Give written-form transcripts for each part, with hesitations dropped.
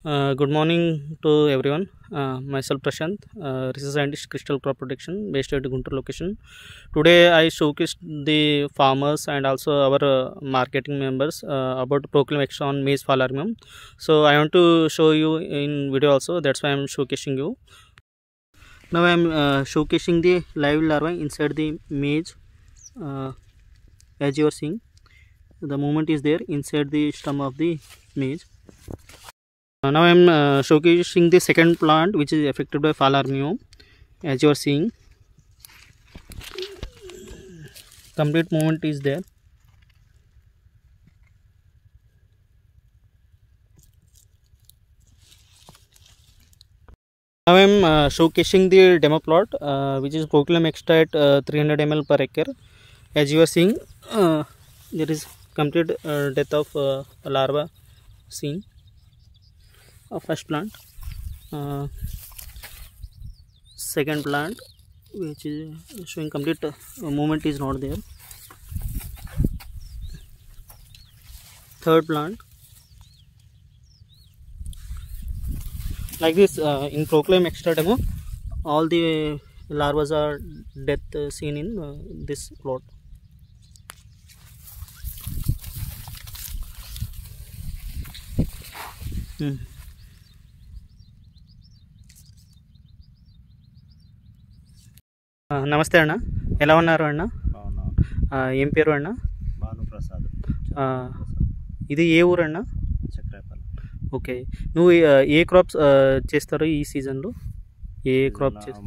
Good morning to everyone. Myself Prashant, research scientist, crystal crop protection based at Guntur location. Today I showcased the farmers and also our marketing members about Proclaim Extra on maize falarium. So I want to show you in video also. That's why I am showcasing you. Now I am showcasing the live larvae inside the maize. As you are seeing, the movement is there inside the stem of the maize. Now I am showcasing the second plant which is affected by fall armyworm. As you are seeing, complete movement is there. Now I am showcasing the demo plot which is Proclaim Extra at 300 ml per acre. As you are seeing, there is complete death of larva seen. First plant, second plant which is showing complete movement is not there. Third plant, like this. In Proclaim Extra demo, all the larvae are death seen in this plot. నమస్తే అన్న, ఎలా ఉన్నారు అన్న? ఏం పేరు అన్న? భానుప్రసాద్. ఇది ఏ ఊరు అన్న? చక్రేపల్లి. ఓకే, నువ్వు ఏ క్రాప్స్ చేస్తారు ఈ సీజన్లో? ఏ క్రాప్ చేస్తారు?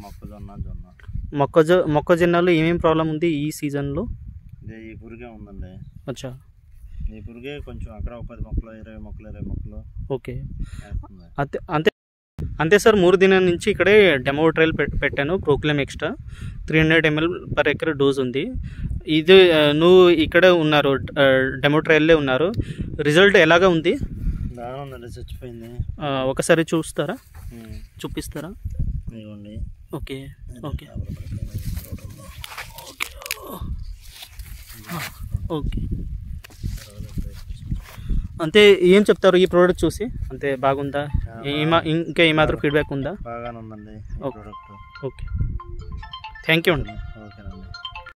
మొక్కజొన్నలో ఏమేమి ప్రాబ్లం ఉంది ఈ సీజన్లో? ఈ పురుగే ఉందండి. అచ్చా, ఈ పురుగే కొంచెం అక్కడ 10 మొక్కలు 20 మొక్కలు. ఓకే, అంతే అంతే సార్. 3 దినాల నుంచి ఇక్కడే డెమో ట్రయల్ పెట్టాను. Proclaim extra 300 ml per acre dose ఉంది. ఇది నువ్వు ఇక్కడ ఉన్నారు, డెమో ట్రయల్లే ఉన్నారు. రిజల్ట్ ఎలాగా ఉంది? బాగా ఉందండి, చచ్చిపోయింది. ఒకసారి చూపిస్తారా? ఓకే ఓకే ఓకే, అంతే. ఏం చెప్తారు ఈ ప్రోడక్ట్ చూసి? అంతే బాగుందా? ఇంకా ఏమాత్రం ఫీడ్బ్యాక్ ఉందా? బాగానే ఉందండి. ఓకే, థ్యాంక్ యూ అండి.